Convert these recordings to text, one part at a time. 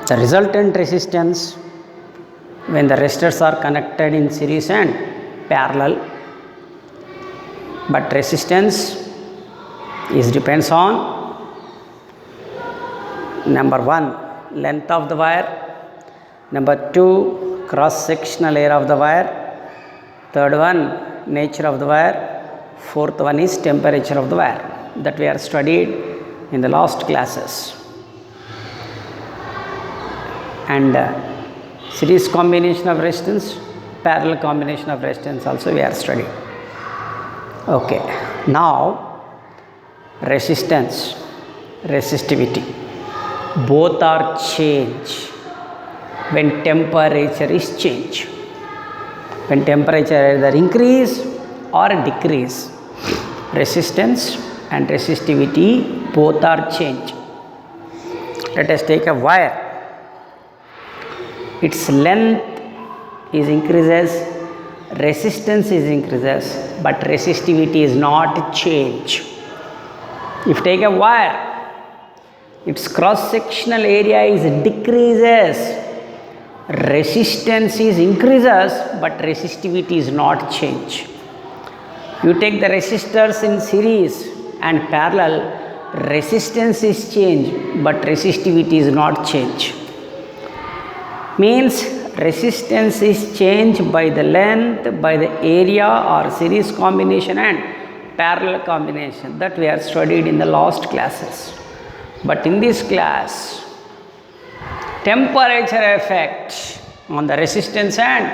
The resultant resistance when the resistors are connected in series and parallel, but resistance is depends on number 1 length of the wire, number 2 cross sectional area of the wire, third one nature of the wire, fourth one is temperature of the wire that we are studied in the last classes. And series combination of resistance, parallel combination of resistance also we are studying. Okay, now resistance, resistivity, both are changed when temperature is changed. When temperature either increase or decrease, resistance and resistivity both are changed. Let us take a wire. Its length is increases, resistance is increases, but resistivity is not changed. If take a wire, its cross sectional area is decreases, resistance is increases, but resistivity is not changed. You take the resistors in series and parallel, resistance is changed, but resistivity is not changed. Means resistance is changed by the length, by the area or series combination and parallel combination that we are studied in the last classes. But in this class, temperature effect on the resistance and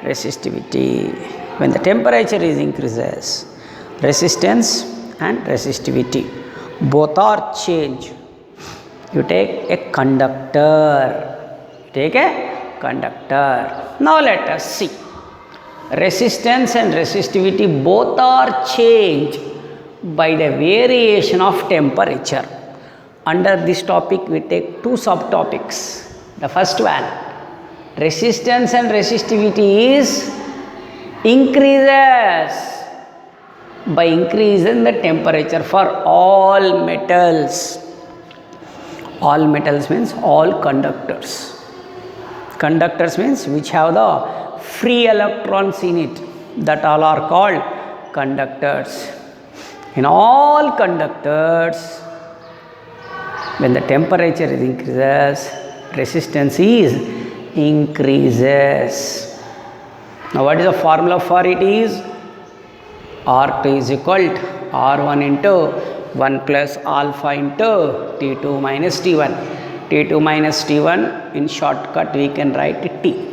resistivity. When the temperature is increases, resistance and resistivity both are changed. You take a conductor. Take a conductor. Now let us see. Resistance and resistivity both are changed by the variation of temperature. Under this topic we take two subtopics. The first one, resistance and resistivity is increases by increasing the temperature for all metals. All metals means all conductors. Conductors means which have the free electrons in it, that all are called conductors. In all conductors, when the temperature is increases, resistance is increases. Now what is the formula for it is? R2 is equal to R1 into 1 plus alpha into T2 minus T1. T2 minus T1 in shortcut we can write T.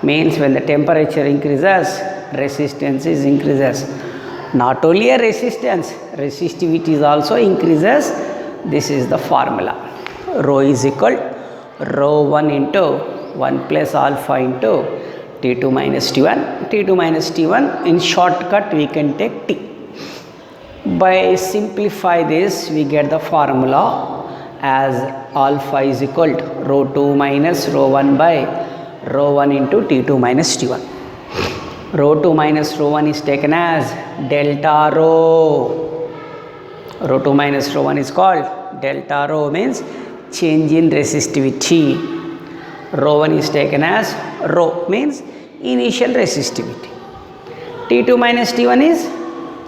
Means when the temperature increases, resistance is increases. Not only a resistance, resistivity is also increases. This is the formula. Rho is equal to rho 1 into 1 plus alpha into T2 minus T1. T2 minus T1 in shortcut we can take T. By simplify this we get the formula as alpha is equal to rho 2 minus rho 1 by rho 1 into T2 minus T1. Rho 2 minus rho 1 is taken as delta rho. Rho 2 minus rho 1 is called delta rho, means change in resistivity. Rho 1 is taken as rho, means initial resistivity. T2 minus T1 is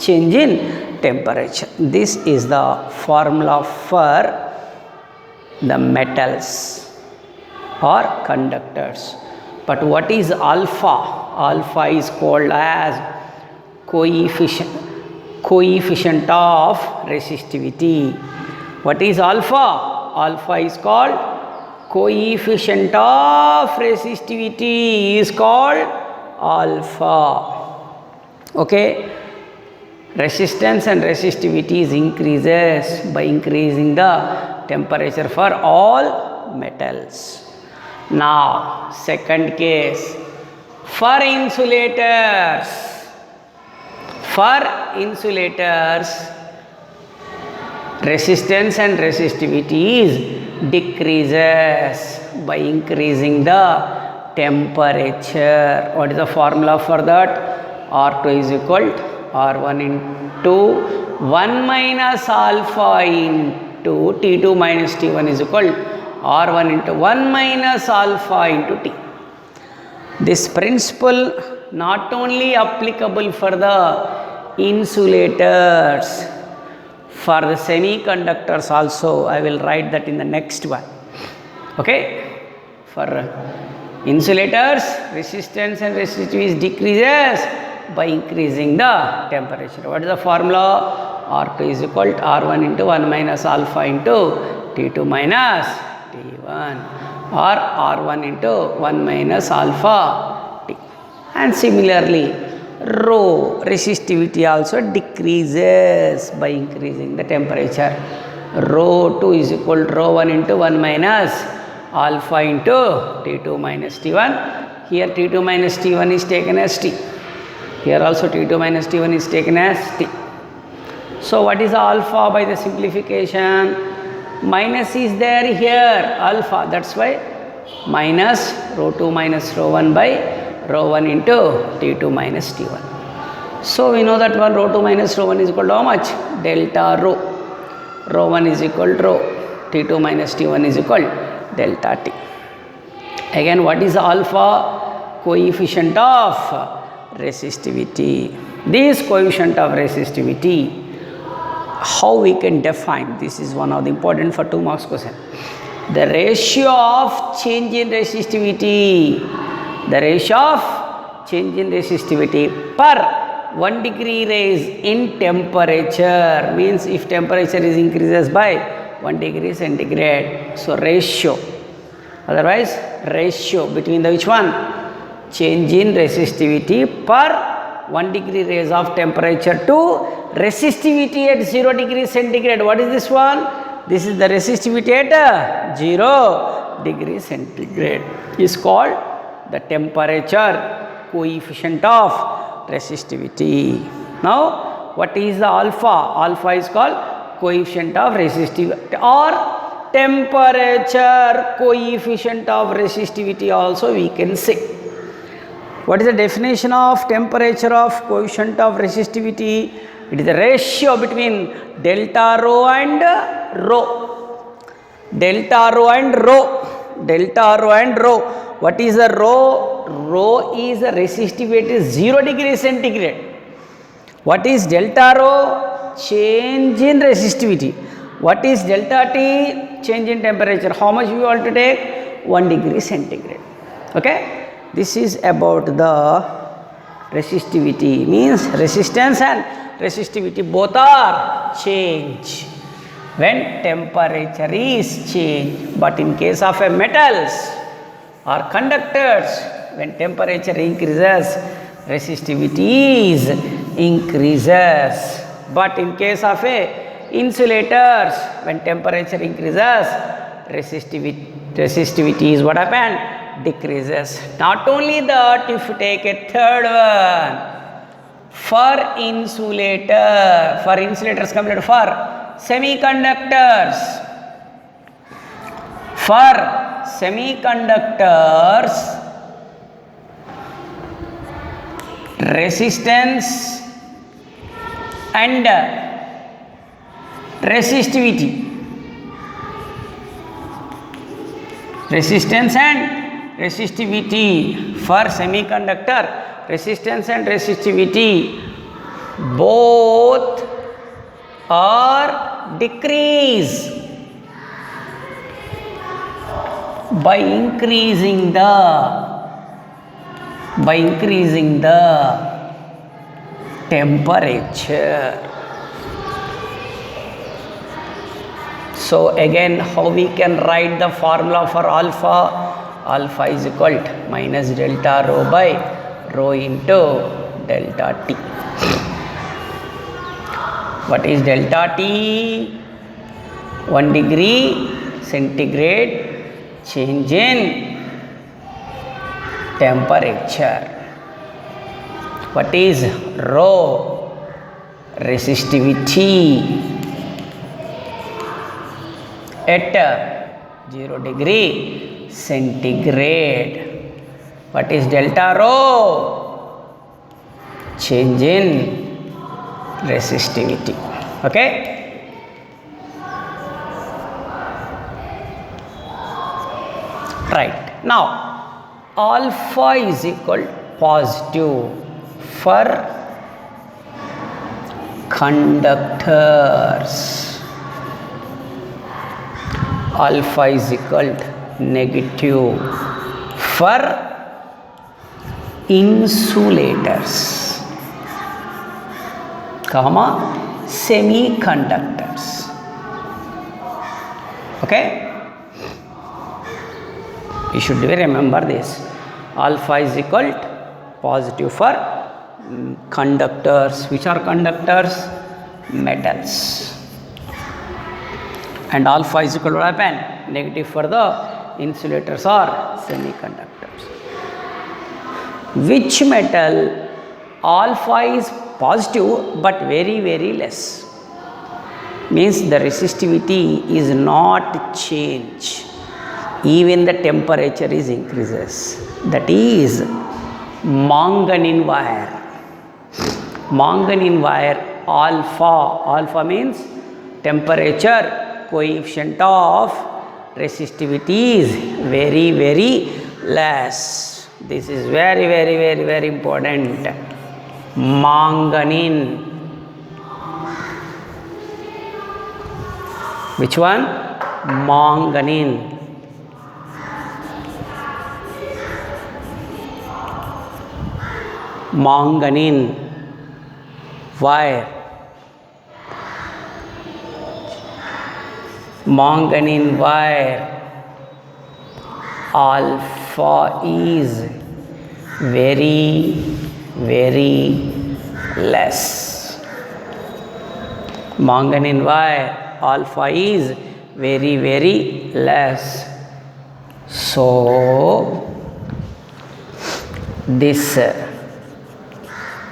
change in temperature. This is the formula for the metals or conductors. But what is alpha? Alpha is called as coefficient of resistivity. What is alpha? Alpha is called coefficient of resistivity is called alpha. Okay. Resistance and resistivity is increases by increasing the temperature for all metals. Now second case, for insulators. For insulators, resistance and resistivity is decreases by increasing the temperature. What is the formula for that? R2 is equal to R1 into 1 minus alpha into T2 minus T1 is equal to R1 into 1 minus alpha into T. This principle not only applicable for the insulators, for the semiconductors also. I will write that in the next one. Okay, for insulators, resistance and resistivity decreases by increasing the temperature. What is the formula? R2 is equal to R1 into 1 minus alpha into T2 minus T1, or R1 into 1 minus alpha T. And similarly, rho resistivity also decreases by increasing the temperature. Rho 2 is equal to rho 1 into 1 minus alpha into T2 minus T1. Here T2 minus T1 is taken as T. Here also T2 minus T1 is taken as T. So what is alpha by the simplification? Minus is there here, alpha. That's why minus rho 2 minus rho 1 by rho 1 into T2 minus T1. So we know that one rho 2 minus rho 1 is equal to how much? Delta rho. Rho 1 is equal to rho. T2 minus T1 is equal to delta T. Again, what is alpha? Coefficient of resistivity. This coefficient of resistivity, how we can define? This is one of the important for 2 marks question. The ratio of change in resistivity. The ratio of change in resistivity per 1 degree raise in temperature, means if temperature is increases by 1 degree centigrade. So ratio, otherwise ratio between the which one? Change in resistivity per 1 degree raise of temperature to resistivity at 0 degree centigrade. What is this one? This is the resistivity at 0 degree centigrade. Is called the temperature coefficient of resistivity. Now, what is the alpha? Alpha is called coefficient of resistivity or temperature coefficient of resistivity also we can say. What is the definition of temperature of coefficient of resistivity? It is the ratio between delta rho and rho. Delta rho and rho. Delta rho and rho. What is the rho? Rho is the resistivity 0 degree centigrade. What is delta rho? Change in resistivity. What is delta T? Change in temperature. How much we want to take? 1 degree centigrade. Okay. This is about the resistivity, means resistance and resistivity both are change when temperature is changed. But in case of a metals or conductors, when temperature increases, resistivity is increases. But in case of a insulators, when temperature increases, resistivity is what happened? Decreases. Not only that, if you take a third one, for insulators compared for semiconductors, resistance and resistivity. Resistance and resistivity for semiconductor, resistance and resistivity both are decrease by increasing the temperature. So again, how we can write the formula for alpha? Alpha is equal to minus delta rho by rho into delta T. What is delta T? 1 degree centigrade change in temperature. What is rho? Resistivity at 0 degree centigrade. What is delta rho? Change in resistivity. Okay. Right. Now, alpha is equal positive for conductors. Alpha is equal negative for insulators, comma semiconductors. Okay, you should remember this. Alpha is equal to positive for conductors. Which are conductors? Metals. And alpha is equal to what happen? Negative for the insulators or semiconductors. Which metal alpha is positive but very very less? Means the resistivity is not change even the temperature is increases. That is manganese wire. Manganese wire alpha means temperature, coefficient of resistivity is very very less. This is very very very very important. Manganese. Which one? Manganese. Manganese wire. Manganese wire alpha is very very less. Manganese wire alpha is very very less. So this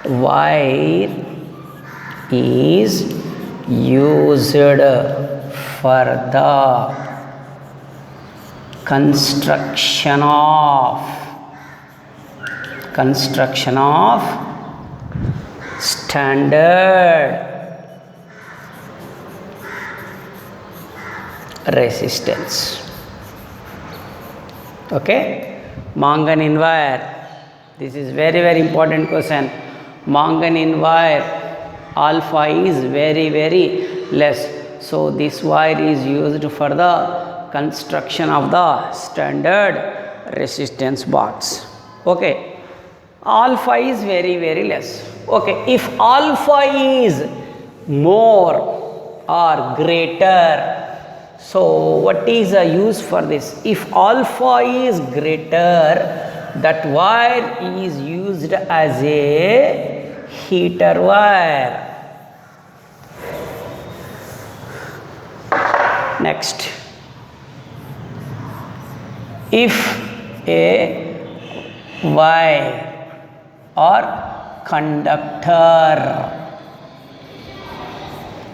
wire is used for the construction of standard resistance. Okay, manganese wire. This is very very important question. Manganese wire alpha is very very less. So this wire is used for the construction of the standard resistance box. Okay, alpha is very very less. Okay, if alpha is more or greater, so what is the use for this? If alpha is greater, that wire is used as a heater wire. Next, if a wire or conductor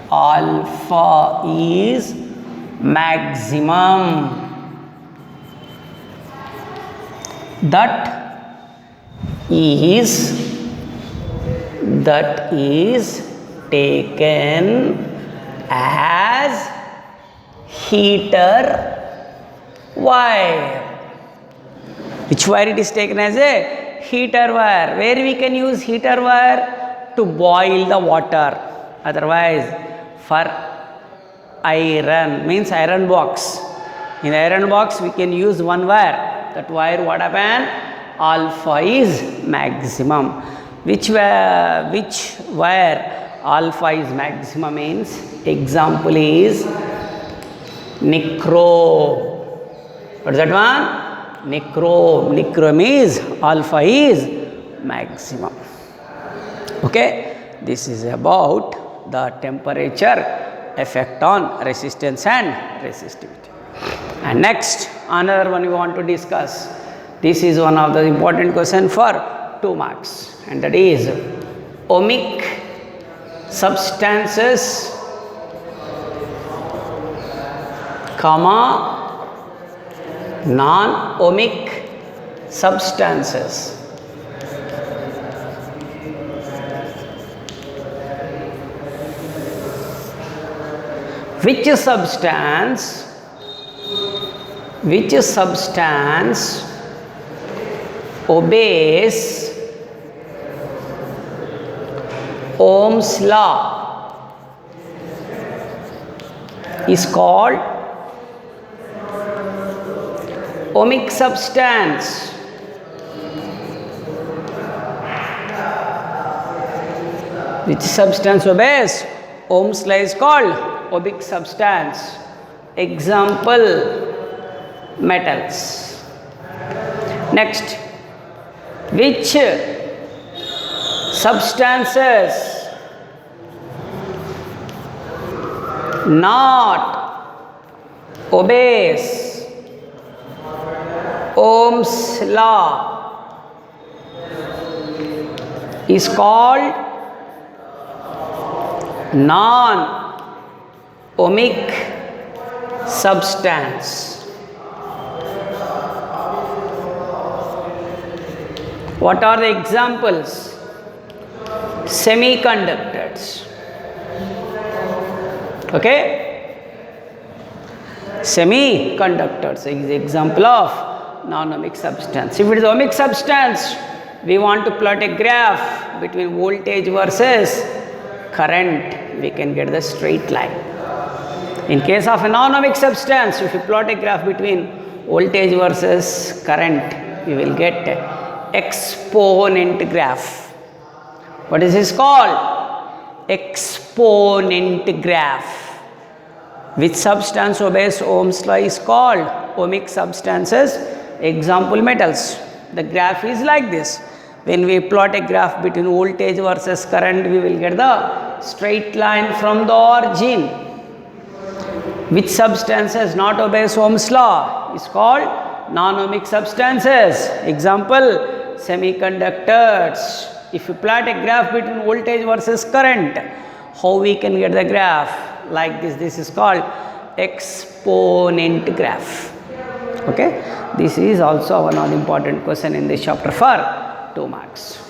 alpha is maximum, that is taken as heater wire. Which wire it is taken as a heater wire? Where we can use heater wire? To boil the water. Otherwise for iron, means iron box. In iron box we can use one wire. That wire what happen? Alpha is maximum. Which wire alpha is maximum means? Example is nichrome. What is that one? Nichrome. Nichrome is alpha is maximum. Okay, this is about the temperature effect on resistance and resistivity. And next, another one we want to discuss. This is one of the important question for 2 marks, and that is ohmic substances, comma non-ohmic substances. Which substance Which substance obeys Ohm's law is called ohmic substance? Which substance obeys Ohm's law is called ohmic substance? Example, metals. Next, which substances not obeys Ohm's law is called non-ohmic substance? What are the examples? Semiconductors. Okay? Semiconductors is the example of non-ohmic substance. If it is ohmic substance, we want to plot a graph between voltage versus current. We can get the straight line. In case of a non-ohmic substance, if you plot a graph between voltage versus current, you will get exponent graph. What is this called? Exponent graph. Which substance obeys Ohm's law is called ohmic substances? Example, metals. The graph is like this. When we plot a graph between voltage versus current, we will get the straight line from the origin. Which substances not obeys Ohm's law is called non-ohmic substances? Example, semiconductors. If you plot a graph between voltage versus current, how we can get the graph? Like this. This is called exponent graph. Okay. This is also one of the important question in this chapter for 2 marks.